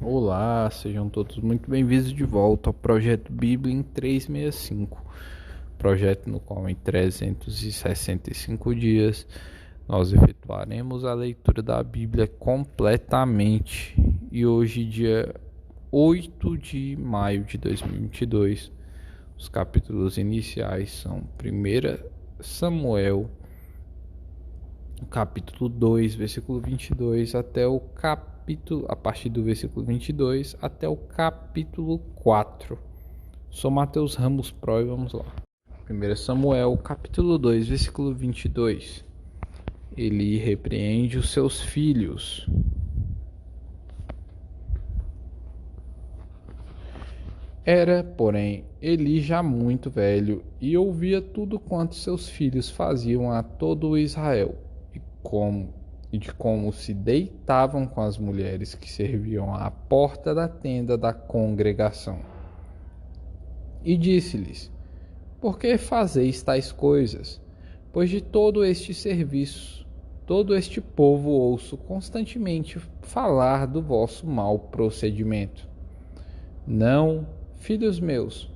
Olá, sejam todos muito bem-vindos de volta ao Projeto Bíblia em 365, projeto no qual em 365 dias nós efetuaremos a leitura da Bíblia completamente. E hoje, dia 8 de maio de 2022, os capítulos iniciais são 1 Samuel, capítulo 2, versículo 22 até o capítulo, a partir do versículo 22 até o capítulo 4. Sou Mateus Ramos Pro e vamos lá. 1 Samuel, capítulo 2, versículo 22. Ele repreende os seus filhos. Era, porém, Eli já muito velho e ouvia tudo quanto seus filhos faziam a todo o Israel, e de como se deitavam com as mulheres que serviam à porta da tenda da congregação. E disse-lhes: Por que fazeis tais coisas? Pois de todo este serviço, todo este povo ouço constantemente falar do vosso mau procedimento. Não, filhos meus,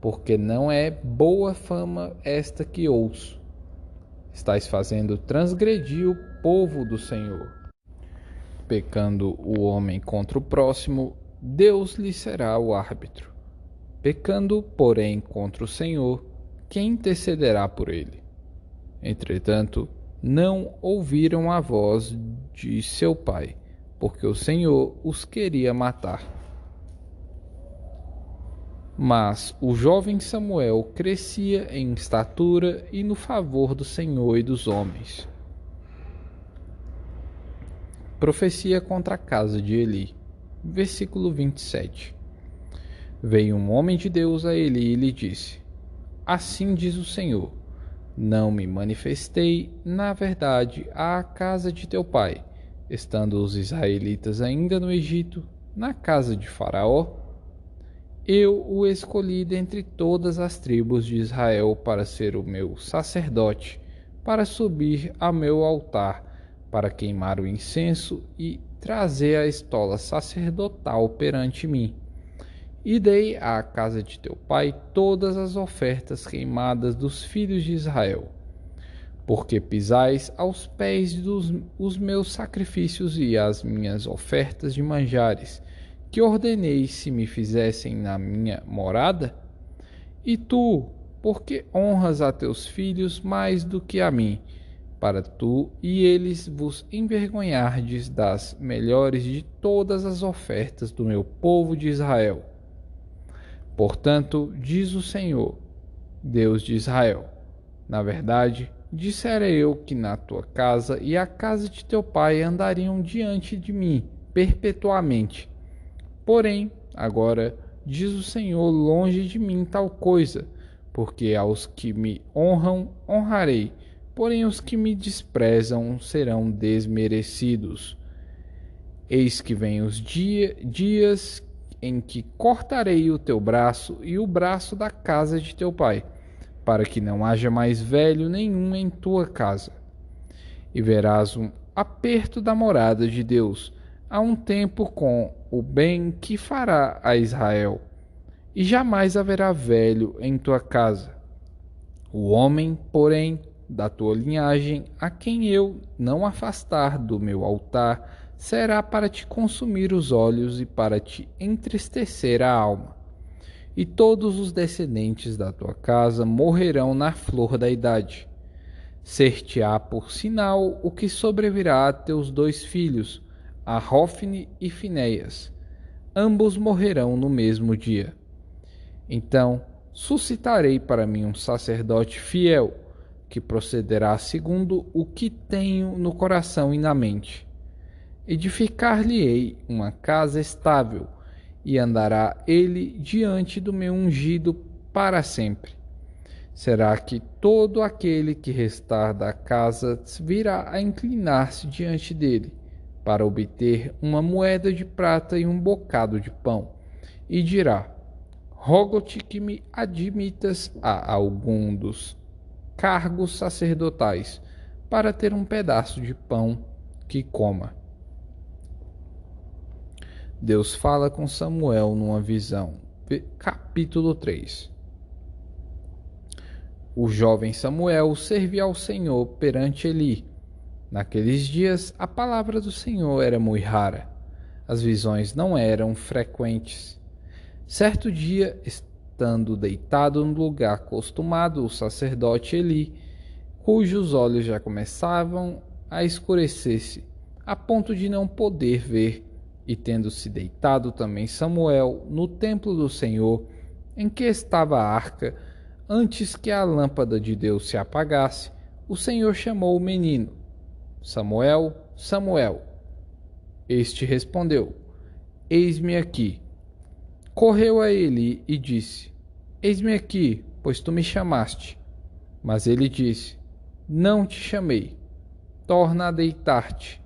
porque não é boa fama esta que ouço. Estais fazendo transgredir o povo do Senhor. Pecando o homem contra o próximo, Deus lhe será o árbitro. Pecando, porém, contra o Senhor, quem intercederá por ele? Entretanto, não ouviram a voz de seu pai, porque o Senhor os queria matar. Mas o jovem Samuel crescia em estatura e no favor do Senhor e dos homens. Profecia contra a casa de Eli. Versículo 27. Veio um homem de Deus a Eli e lhe disse: Assim diz o Senhor: Não me manifestei, na verdade, à casa de teu pai, estando os israelitas ainda no Egito, na casa de Faraó? Eu o escolhi dentre todas as tribos de Israel para ser o meu sacerdote, para subir a meu altar, para queimar o incenso e trazer a estola sacerdotal perante mim. E dei à casa de teu pai todas as ofertas queimadas dos filhos de Israel. Porque pisais aos pés os meus sacrifícios e as minhas ofertas de manjares, que ordenei se me fizessem na minha morada? E tu, por que honras a teus filhos mais do que a mim, para tu e eles vos envergonhardes das melhores de todas as ofertas do meu povo de Israel? Portanto, diz o Senhor, Deus de Israel: Na verdade, dissera eu que na tua casa e a casa de teu pai andariam diante de mim perpetuamente. Porém, agora, diz o Senhor, longe de mim tal coisa, porque aos que me honram, honrarei, porém os que me desprezam serão desmerecidos. Eis que vêm os dias em que cortarei o teu braço e o braço da casa de teu pai, para que não haja mais velho nenhum em tua casa. E verás um aperto da morada de Deus, a um tempo com o bem que fará a Israel, e jamais haverá velho em tua casa. O homem, porém, da tua linhagem, a quem eu não afastar do meu altar, será para te consumir os olhos e para te entristecer a alma. E todos os descendentes da tua casa morrerão na flor da idade. Ser-te-á por sinal o que sobrevirá a teus dois filhos, a Hofni e Finéias. Ambos morrerão no mesmo dia. Então suscitarei para mim um sacerdote fiel, que procederá segundo o que tenho no coração e na mente. Edificar-lhe-ei uma casa estável, e andará ele diante do meu ungido para sempre. Será que todo aquele que restar da casa virá a inclinar-se diante dele, para obter uma moeda de prata e um bocado de pão, e dirá: Rogo-te que me admitas a algum dos cargos sacerdotais, para ter um pedaço de pão que coma. Deus fala com Samuel numa visão. Capítulo 3. O jovem Samuel servia ao Senhor perante Eli. Naqueles dias, a palavra do Senhor era muito rara. As visões não eram frequentes. Certo dia, estando deitado no lugar acostumado, o sacerdote Eli, cujos olhos já começavam a escurecer-se, a ponto de não poder ver, e tendo-se deitado também Samuel no templo do Senhor, em que estava a arca, antes que a lâmpada de Deus se apagasse, o Senhor chamou o menino: Samuel, Samuel. Este respondeu: Eis-me aqui. Correu a Eli e disse: Eis-me aqui, pois tu me chamaste. Mas ele disse: Não te chamei. Torna a deitar-te.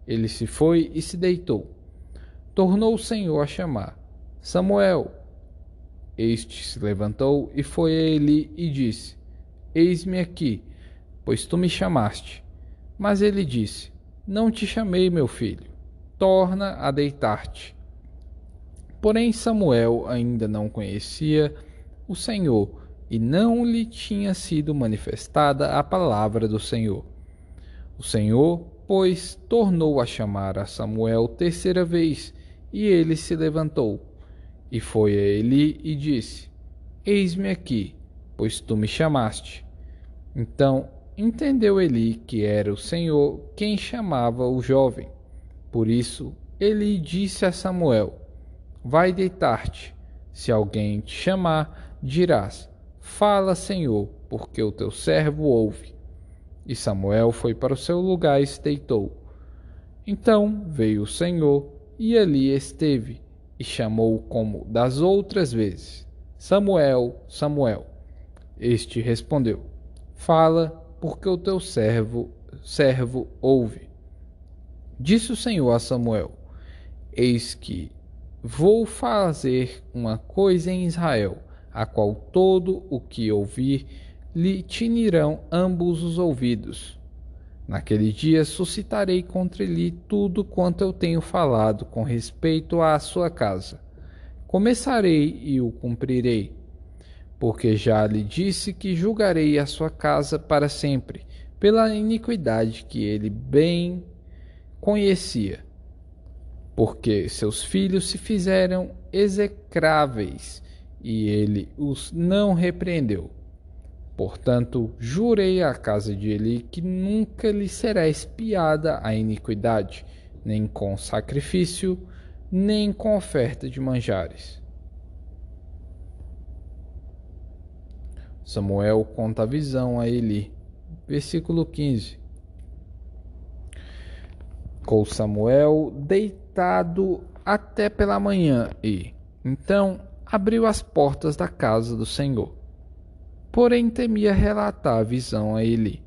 Ele se foi e se deitou. Tornou o Senhor a chamar: Samuel. Este se levantou e foi a Eli e disse: Eis-me aqui, pois tu me chamaste. Mas ele disse: Não te chamei, meu filho. Torna a deitar-te. Porém Samuel ainda não conhecia o Senhor, e não lhe tinha sido manifestada a palavra do Senhor. O Senhor, pois, tornou a chamar a Samuel terceira vez, e ele se levantou, e foi a Eli e disse: Eis-me aqui, pois tu me chamaste. Então entendeu Eli que era o Senhor quem chamava o jovem. Por isso Eli disse a Samuel: Vai deitar-te. Se alguém te chamar, dirás: Fala, Senhor, porque o teu servo ouve. E Samuel foi para o seu lugar e se deitou. Então veio o Senhor, e ali esteve, e chamou como das outras vezes: Samuel, Samuel. Este respondeu: Fala, porque o teu servo ouve. Disse o Senhor a Samuel: Eis que vou fazer uma coisa em Israel, a qual todo o que ouvir lhe tinirão ambos os ouvidos. Naquele dia suscitarei contra ele tudo quanto eu tenho falado com respeito à sua casa. Começarei e o cumprirei, porque já lhe disse que julgarei a sua casa para sempre, pela iniquidade que ele bem conhecia. Porque seus filhos se fizeram execráveis, e ele os não repreendeu. Portanto, jurei à casa de Eli que nunca lhe será expiada a iniquidade, nem com sacrifício, nem com oferta de manjares. Samuel conta a visão a Eli. Versículo 15. Ficou Samuel deitado até pela manhã e, então, abriu as portas da casa do Senhor. Porém temia relatar a visão a Eli.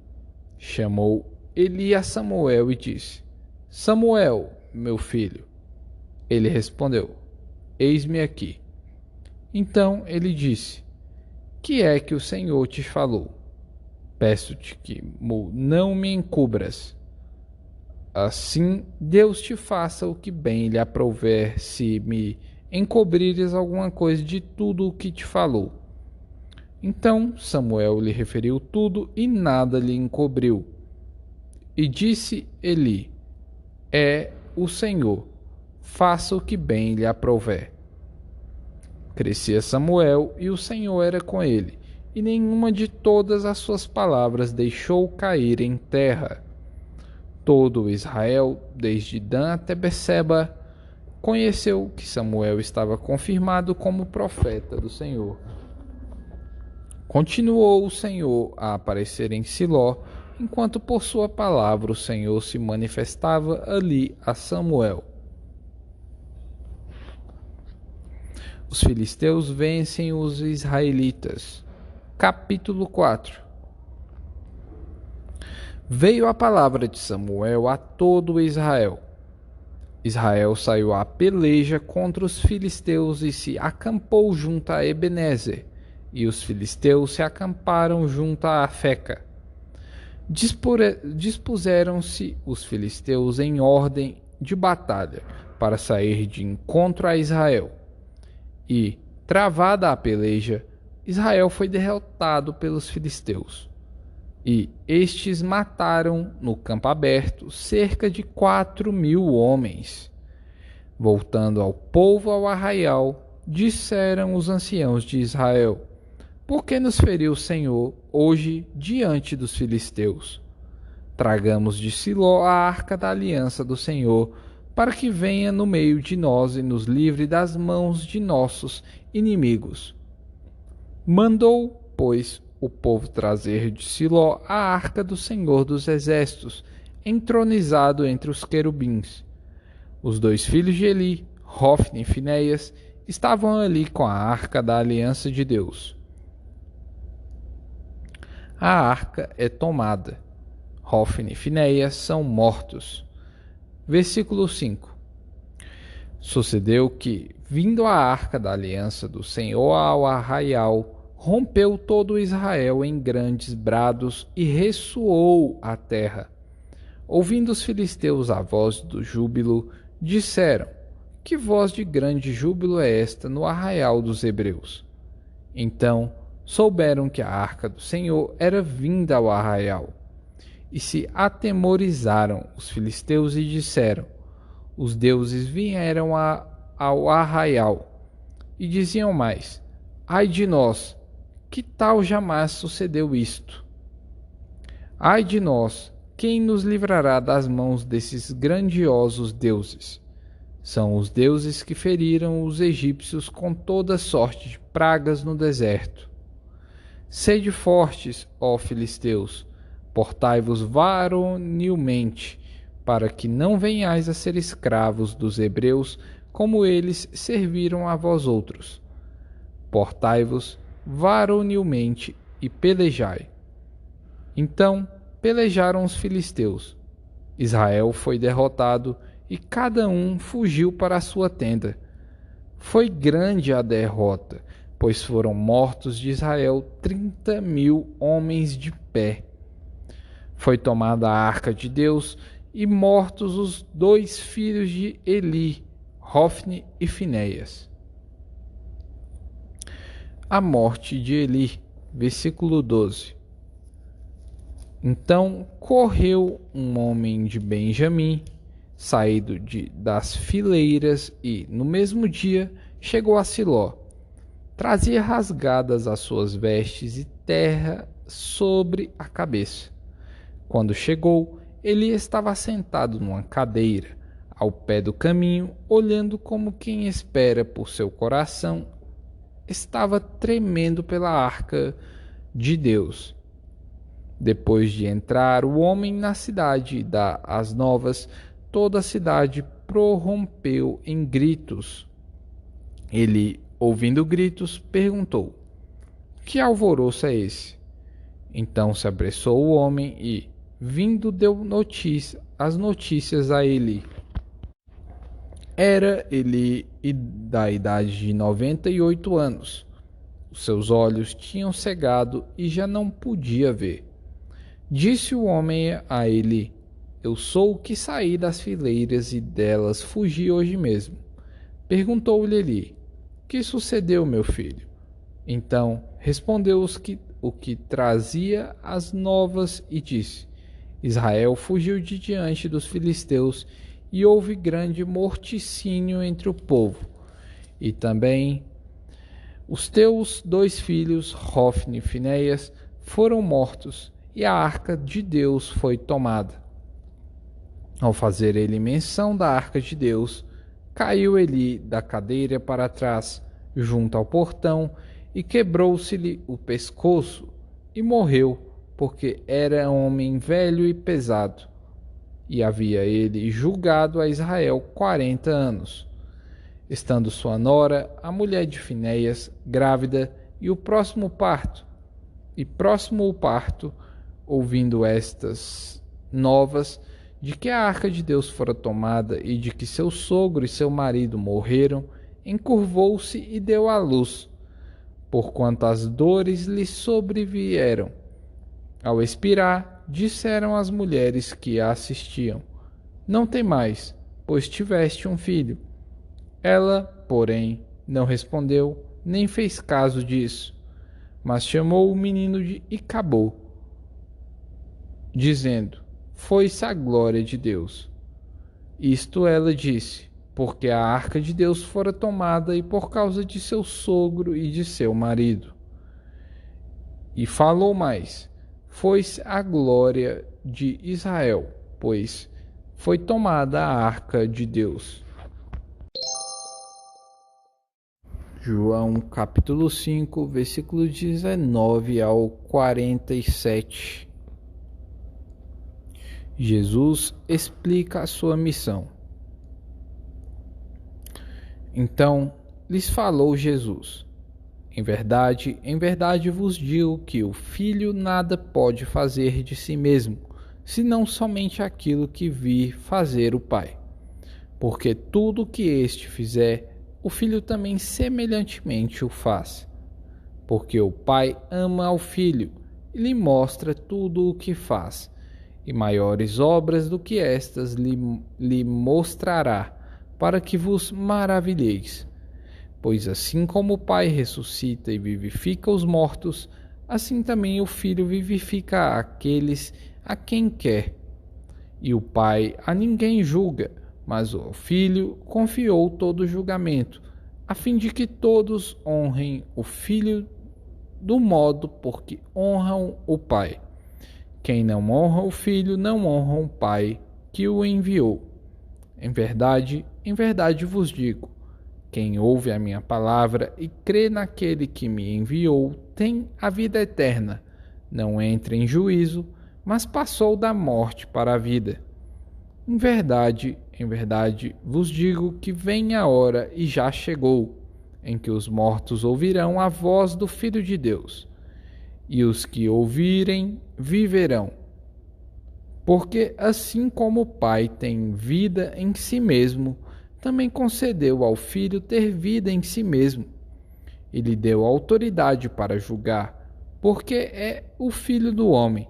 Chamou Eli a Samuel e disse: Samuel, meu filho. Ele respondeu: Eis-me aqui. Então ele disse: Que é que o Senhor te falou? Peço-te que não me encubras. Assim Deus te faça o que bem lhe aprouver, se me encobrires alguma coisa de tudo o que te falou. Então Samuel lhe referiu tudo e nada lhe encobriu. E disse Eli: É o Senhor, faça o que bem lhe aprouver. Crescia Samuel e o Senhor era com ele, e nenhuma de todas as suas palavras deixou cair em terra. Todo Israel, desde Dan até Beceba, conheceu que Samuel estava confirmado como profeta do Senhor. Continuou o Senhor a aparecer em Siló, enquanto por sua palavra o Senhor se manifestava ali a Samuel. Os filisteus vencem os israelitas. Capítulo 4. Veio a palavra de Samuel a todo Israel. Israel saiu à peleja contra os filisteus e se acampou junto a Ebenezer, e os filisteus se acamparam junto a Afeca. Dispuseram-se os filisteus em ordem de batalha, para sair de encontro a Israel. E, travada a peleja, Israel foi derrotado pelos filisteus. E estes mataram no campo aberto cerca de 4.000 homens. Voltando ao povo ao arraial, disseram os anciãos de Israel: Por que nos feriu o Senhor hoje diante dos filisteus? Tragamos de Siló a arca da aliança do Senhor, para que venha no meio de nós e nos livre das mãos de nossos inimigos. Mandou, pois, o povo trazer de Siló a arca do Senhor dos Exércitos, entronizado entre os querubins. Os 2 filhos de Eli, Hofni e Finéias, estavam ali com a arca da aliança de Deus. A arca é tomada. Hofni e Finéias são mortos. Versículo 5. Sucedeu que, vindo a arca da aliança do Senhor ao arraial, rompeu todo Israel em grandes brados e ressoou a terra. Ouvindo os filisteus a voz do júbilo, disseram: Que voz de grande júbilo é esta no arraial dos hebreus? Então souberam que a arca do Senhor era vinda ao arraial. E se atemorizaram os filisteus e disseram: Os deuses vieram ao arraial. E diziam mais: Ai de nós, que tal jamais sucedeu isto? Ai de nós, quem nos livrará das mãos desses grandiosos deuses? São os deuses que feriram os egípcios com toda sorte de pragas no deserto. Sede fortes, ó filisteus, portai-vos varonilmente, para que não venhais a ser escravos dos hebreus, como eles serviram a vós outros. Portai-vos varonilmente e pelejai. Então pelejaram os filisteus. Israel foi derrotado e cada um fugiu para a sua tenda. Foi grande a derrota, pois foram mortos de Israel 30.000 homens de pé. Foi tomada a arca de Deus e mortos os 2 filhos de Eli, Hofni e Finéias. A morte de Eli, versículo 12. Então correu um homem de Benjamim, saído das fileiras, e, no mesmo dia, chegou a Siló. Trazia rasgadas as suas vestes e terra sobre a cabeça. Quando chegou, ele estava sentado numa cadeira, ao pé do caminho, olhando como quem espera por seu coração. Estava tremendo pela arca de Deus. Depois de entrar o homem na cidade e dar as novas, toda a cidade prorrompeu em gritos. Ele, ouvindo gritos, perguntou: Que alvoroço é esse? Então se apressou o homem e, vindo, deu as notícias a Eli. Era Eli da idade de 98 anos. Os seus olhos tinham cegado e já não podia ver. Disse o homem a Eli: Eu sou o que saí das fileiras e delas fugi hoje mesmo. Perguntou-lhe Eli: Que sucedeu, meu filho? Então respondeu o que trazia as novas e disse: Israel fugiu de diante dos filisteus e houve grande morticínio entre o povo. E também os teus 2 filhos, Hofni e Finéias, foram mortos e a arca de Deus foi tomada. Ao fazer ele menção da arca de Deus, caiu Eli da cadeira para trás, junto ao portão, e quebrou-se-lhe o pescoço e morreu, porque era homem velho e pesado. E havia ele julgado a Israel 40 anos. Estando sua nora, a mulher de Finéias, grávida, e próximo o parto, ouvindo estas novas, de que a arca de Deus fora tomada e de que seu sogro e seu marido morreram, encurvou-se e deu à luz, porquanto as dores lhe sobrevieram. Ao expirar, disseram as mulheres que a assistiam: Não temais, pois tiveste um filho. Ela, porém, não respondeu, nem fez caso disso, mas chamou o menino de Icabô, dizendo: Foi-se a glória de Deus. Isto ela disse, porque a arca de Deus fora tomada e por causa de seu sogro e de seu marido. E falou mais: Foi-se a glória de Israel, pois foi tomada a arca de Deus. João capítulo 5, versículo 19 ao 47. Jesus explica a sua missão. Então lhes falou Jesus: em verdade vos digo que o Filho nada pode fazer de si mesmo, senão somente aquilo que vir fazer o Pai. Porque tudo o que este fizer, o Filho também semelhantemente o faz. Porque o Pai ama ao Filho e lhe mostra tudo o que faz, e maiores obras do que estas lhe mostrará, para que vos maravilheis. Pois assim como o Pai ressuscita e vivifica os mortos, assim também o Filho vivifica aqueles a quem quer. E o Pai a ninguém julga, mas o Filho confiou todo o julgamento, a fim de que todos honrem o Filho do modo por que honram o Pai. Quem não honra o Filho não honra o Pai que o enviou. Em verdade vos digo: quem ouve a minha palavra e crê naquele que me enviou tem a vida eterna. Não entra em juízo, mas passou da morte para a vida. Em verdade vos digo que vem a hora e já chegou, em que os mortos ouvirão a voz do Filho de Deus, e os que ouvirem viverão. Porque assim como o Pai tem vida em si mesmo, também concedeu ao Filho ter vida em si mesmo, e lhe deu autoridade para julgar, porque é o Filho do homem.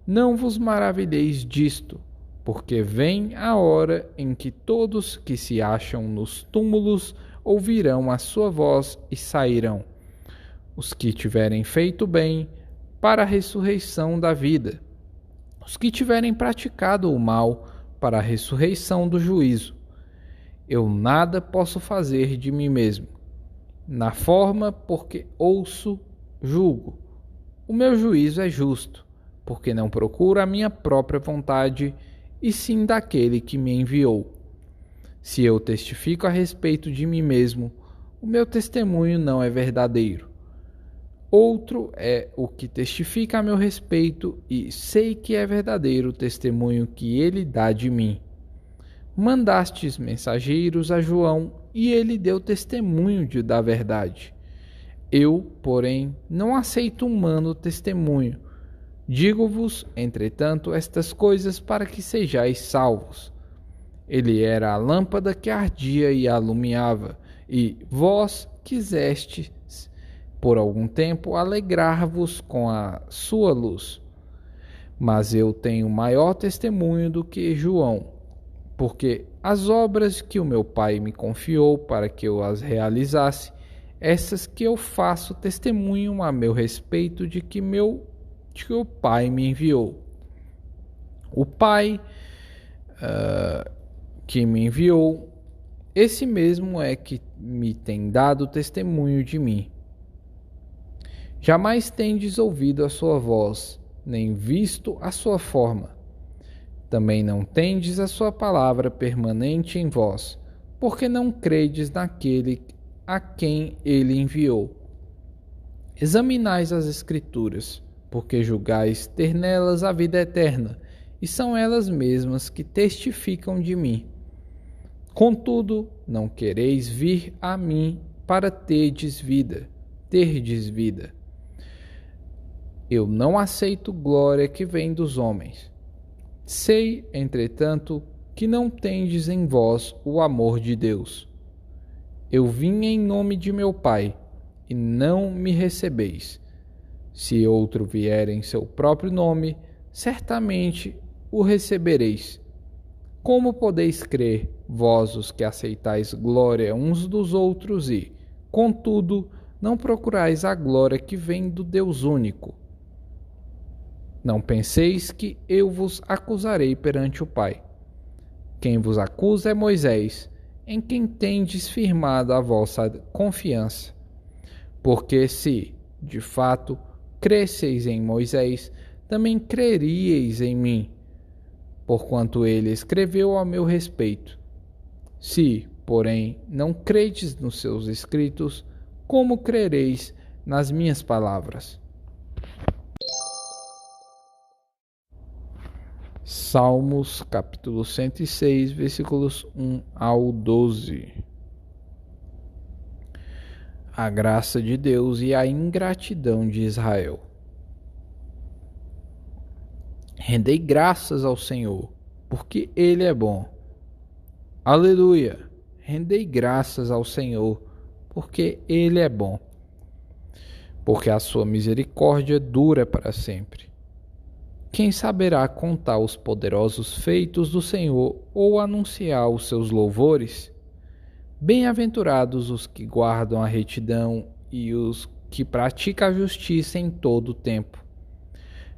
Não vos maravilheis disto, porque vem a hora em que todos que se acham nos túmulos ouvirão a sua voz e sairão. Os que tiverem feito bem, para a ressurreição da vida. Os que tiverem praticado o mal, para a ressurreição do juízo. Eu nada posso fazer de mim mesmo. Na forma porque ouço, julgo. O meu juízo é justo, porque não procuro a minha própria vontade, e sim daquele que me enviou. Se eu testifico a respeito de mim mesmo, o meu testemunho não é verdadeiro. Outro é o que testifica a meu respeito, e sei que é verdadeiro o testemunho que ele dá de mim. Mandastes mensageiros a João, e ele deu testemunho da verdade. Eu, porém, não aceito humano testemunho. Digo-vos, entretanto, estas coisas para que sejais salvos. Ele era a lâmpada que ardia e alumiava, e vós quisestes por algum tempo alegrar-vos com a sua luz. Mas eu tenho maior testemunho do que João, porque as obras que o meu Pai me confiou para que eu as realizasse, essas que eu faço testemunham a meu respeito de que o Pai me enviou. O Pai que me enviou, esse mesmo é que me tem dado testemunho de mim. Jamais tendes ouvido a sua voz, nem visto a sua forma. Também não tendes a sua palavra permanente em vós, porque não credes naquele a quem ele enviou. Examinais as Escrituras, porque julgais ter nelas a vida eterna, e são elas mesmas que testificam de mim. Contudo, não quereis vir a mim para terdes vida. Eu não aceito glória que vem dos homens. Sei, entretanto, que não tendes em vós o amor de Deus. Eu vim em nome de meu Pai, e não me recebeis. Se outro vier em seu próprio nome, certamente o recebereis. Como podeis crer, vós os que aceitais glória uns dos outros e, contudo, não procurais a glória que vem do Deus único? Não penseis que eu vos acusarei perante o Pai. Quem vos acusa é Moisés, em quem tendes firmado a vossa confiança. Porque se, de fato, cresceis em Moisés, também creríeis em mim, porquanto ele escreveu a meu respeito. Se, porém, não credes nos seus escritos, como crereis nas minhas palavras? Salmos, capítulo 106, versículos 1 ao 12. A graça de Deus e a ingratidão de Israel. Rendei graças ao Senhor, porque Ele é bom. Aleluia! Rendei graças ao Senhor, porque Ele é bom. Porque a sua misericórdia dura para sempre. Quem saberá contar os poderosos feitos do Senhor ou anunciar os seus louvores? Bem-aventurados os que guardam a retidão e os que praticam a justiça em todo o tempo.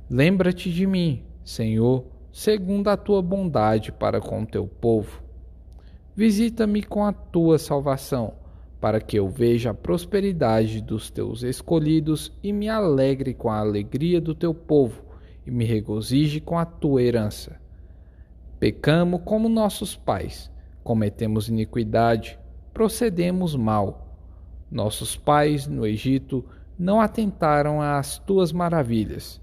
Lembra-te de mim, Senhor, segundo a tua bondade para com o teu povo. Visita-me com a tua salvação, para que eu veja a prosperidade dos teus escolhidos e me alegre com a alegria do teu povo, e me regozije com a tua herança. Pecamos como nossos pais, cometemos iniquidade, procedemos mal. Nossos pais no Egito não atentaram às tuas maravilhas,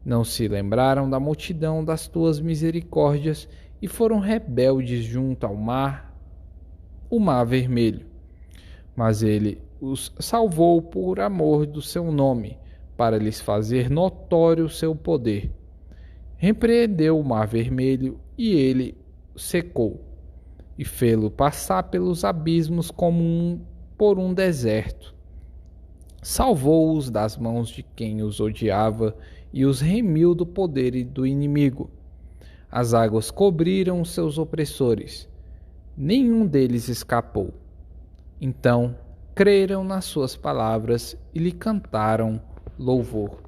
não se lembraram da multidão das tuas misericórdias e foram rebeldes junto ao mar, o mar vermelho. Mas ele os salvou por amor do seu nome, para lhes fazer notório o seu poder. Repreendeu o mar vermelho e ele secou, e fê-lo passar pelos abismos como por um deserto. Salvou-os das mãos de quem os odiava e os remiu do poder do inimigo. As águas cobriram seus opressores. Nenhum deles escapou. Então creram nas suas palavras e lhe cantaram louvor.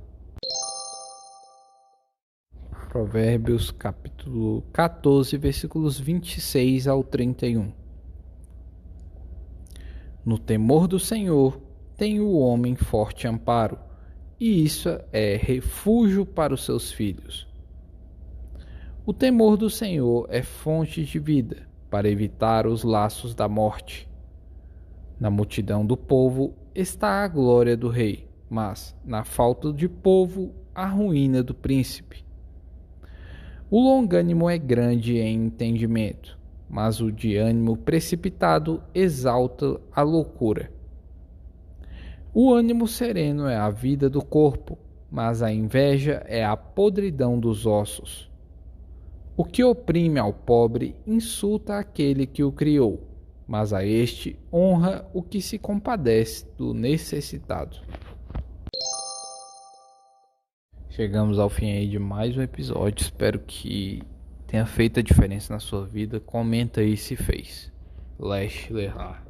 Provérbios capítulo 14, versículos 26 ao 31. No temor do Senhor tem o homem forte amparo, e isso é refúgio para os seus filhos. O temor do Senhor é fonte de vida, para evitar os laços da morte. Na multidão do povo está a glória do rei, mas, na falta de povo, a ruína do príncipe. O longânimo é grande em entendimento, mas o de ânimo precipitado exalta a loucura. O ânimo sereno é a vida do corpo, mas a inveja é a podridão dos ossos. O que oprime ao pobre insulta aquele que o criou, mas a este honra o que se compadece do necessitado. Chegamos ao fim aí de mais um episódio. Espero que tenha feito a diferença na sua vida. Comenta aí se fez. Lesh Lehar.